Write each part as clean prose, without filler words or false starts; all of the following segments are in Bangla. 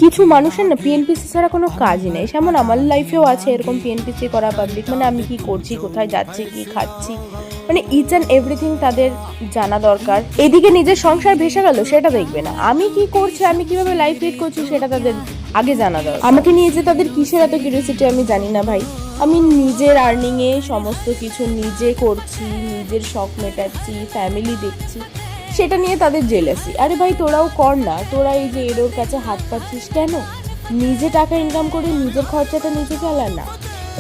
কিছু মানুষের না পিএনপিসি ছাড়া কোনো কাজই নেই, যেমন আমার লাইফেও আছে এরকম পিএনপিসি করা পাবলিক, মানে আমি কি করছি, কোথায় যাচ্ছি, কি খাচ্ছি, মানে ইচ অ্যান্ড এভরিথিং তাদের জানা দরকার। এদিকে নিজের সংসার ভেসে গেল সেটা দেখবে না, আমি কি করছি, আমি কিভাবে লাইফ লিড করছি সেটা তাদের আগে জানা দরকার। আমাকে নিয়ে যে তাদের কিসের এত কিউরিওসিটি আমি জানি না ভাই। আমি নিজের আর্নিংয়ে সমস্ত কিছু নিজে করছি, নিজের শখ মেটাচ্ছি, ফ্যামিলি দেখছি, সেটা নিয়ে তাদের জেলাসি। আরে ভাই তোরাও কর না, তোরা এই যে এর ওর কাছে হাত পাচ্ছিস কেন? নিজে টাকা ইনকাম করে নিজের খরচাটা নিজে চালা না।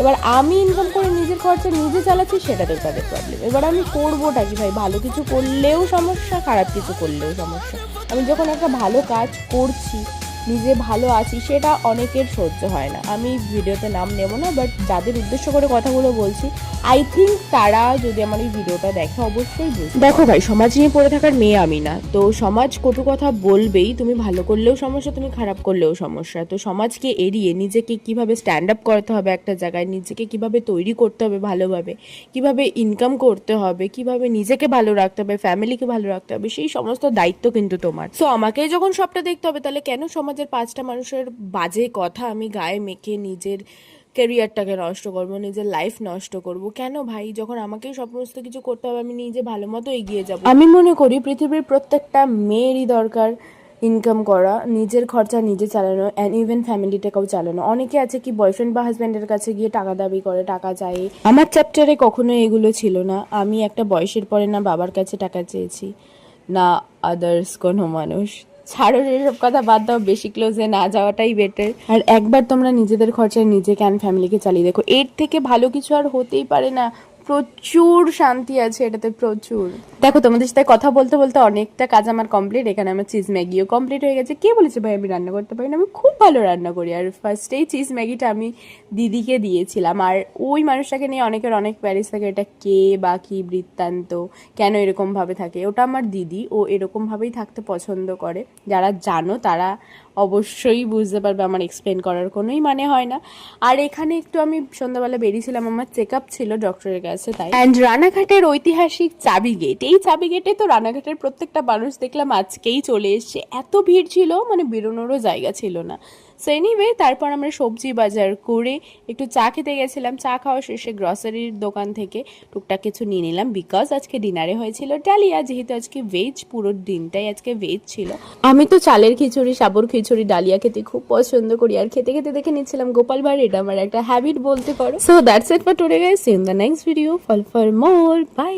এবার আমি ইনকাম করে নিজের খরচা নিজে চালাচ্ছি, সেটা তো তাদের প্রবলেম। এবার আমি করবোটা কি ভাই? ভালো কিছু করলেও সমস্যা, খারাপ কিছু করলেও সমস্যা। আমি যখন একটা ভালো কাজ করছি, নিজে ভালো আছি, সেটা অনেকের সহ্য হয় না। আমি ভিডিওতে নাম নেব না, বাট যাদের উদ্দেশ্য করে কথাগুলো বলছি, আই থিঙ্ক তারা যদি আমার এই ভিডিওটা দেখে অবশ্যই বুঝবে। দেখো ভাই, সমাজ নিয়ে পড়ে থাকার মেয়ে আমি না, তো সমাজ কটু কথা বলবেই। তুমি ভালো করলেও সমস্যা, তুমি খারাপ করলেও সমস্যা। তো সমাজকে এড়িয়ে নিজেকে কিভাবে স্ট্যান্ড আপ করতে হবে একটা জায়গায়, নিজেকে কিভাবে তৈরি করতে হবে ভালোভাবে, কিভাবে ইনকাম করতে হবে, কিভাবে নিজেকে ভালো রাখতে হবে, ফ্যামিলিকে ভালো রাখতে হবে, সেই সমস্ত দায়িত্ব কিন্তু তোমার। সো আমাকেই যখন সবটা দেখতে হবে, তাহলে কেন সমাজের 5টা মানুষের বাজে কথা আমি গায়ে মেখে নিজের ক্যারিয়ারটাকে নষ্ট করবো, নিজের লাইফ নষ্ট করব কেন ভাই? যখন আমাকেই সমস্ত কিছু করতে হবে, আমি নিজে ভালো মতো এগিয়ে যাব। আমি মনে করি পৃথিবীর প্রত্যেকটা মেয়েরই দরকার ইনকাম করা, নিজের খরচা নিজে চালানো, অ্যান্ড ইভেন ফ্যামিলিটাকেও চালানো। অনেকে আছে কি বয়ফ্রেন্ড বা হাজব্যান্ডের কাছে গিয়ে টাকা দাবি করে, টাকা চাই। আমার চ্যাপ্টারে কখনো এগুলো ছিল না। আমি একটা বয়সের পরে না বাবার কাছে টাকা চেয়েছি, না আদার্স কোনো মানুষ। ছাড়ো এসব কথা, বাদ দাও, বেশি ক্লোজে না যাওয়াটাই বেটার। আর একবার তোমরা নিজেদের খরচায় নিজেকে অ্যান্ড ফ্যামিলিকে চালিয়ে দেখো, এর থেকে ভালো কিছু আর হতেই পারে না। প্রচুর শান্তি আছে এটাতে, প্রচুর। দেখো তোমাদের সাথে কথা বলতে বলতে অনেকটা কাজ আমার কমপ্লিট। এখানে আমার চিজ ম্যাগিও কমপ্লিট হয়ে গেছে। কে বলেছে ভাই আমি রান্না করতে পারি না? আমি খুব ভালো রান্না করি। আর ফার্স্টেই চিজ ম্যাগিটা আমি দিদিকে দিয়েছিলাম। আর ওই মানুষটাকে নিয়ে অনেকের অনেক প্যারিস থাকে, এটা কে বা কি বৃত্তান্ত, কেন এরকমভাবে থাকে। ওটা আমার দিদি, ও এরকমভাবেই থাকতে পছন্দ করে। যারা জানো তারা অবশ্যই বুঝতে পারবে, আমার এক্সপ্লেন করার কোনোই মানে হয় না। আর এখানে একটু আমি সন্ধ্যাবেলা বেরিয়েছিলাম, আমার চেক আপ ছিল ডক্টরের কাছে, তাই। অ্যান্ড রানাঘাটের ঐতিহাসিক চাবি গেট, এই চাবি গেটে তো রানাঘাটের প্রত্যেকটা মানুষ দেখলাম আজকেই চলে এসছে। এত ভিড় ছিল, মানে বেরোনোরও জায়গা ছিল না। সো এনিওয়ে, তারপর আমরা সবজি বাজার করে একটু চা খেতে গেছিলাম। চা খাওয়া শেষে গ্রসারির দোকান থেকে টুকটাক কিছু নিয়ে নিলাম, বিকজ আজকে ডিনারে হয়েছিল ডালিয়া, যেহেতু আজকে ভেজ, পুরো দিনটাই আজকে ভেজ ছিল। আমি তো চালের খিচুড়ি, সাবুর খিচুড়ি, ডালিয়া খেতে খুব পছন্দ করি। আর খেতে খেতে দেখে নিচ্ছিলাম গোপাল ভাঁড়, এটা আমার একটা হ্যাবিট বলতে পারো। So that's it for today guys, see you in the next video, for more, by.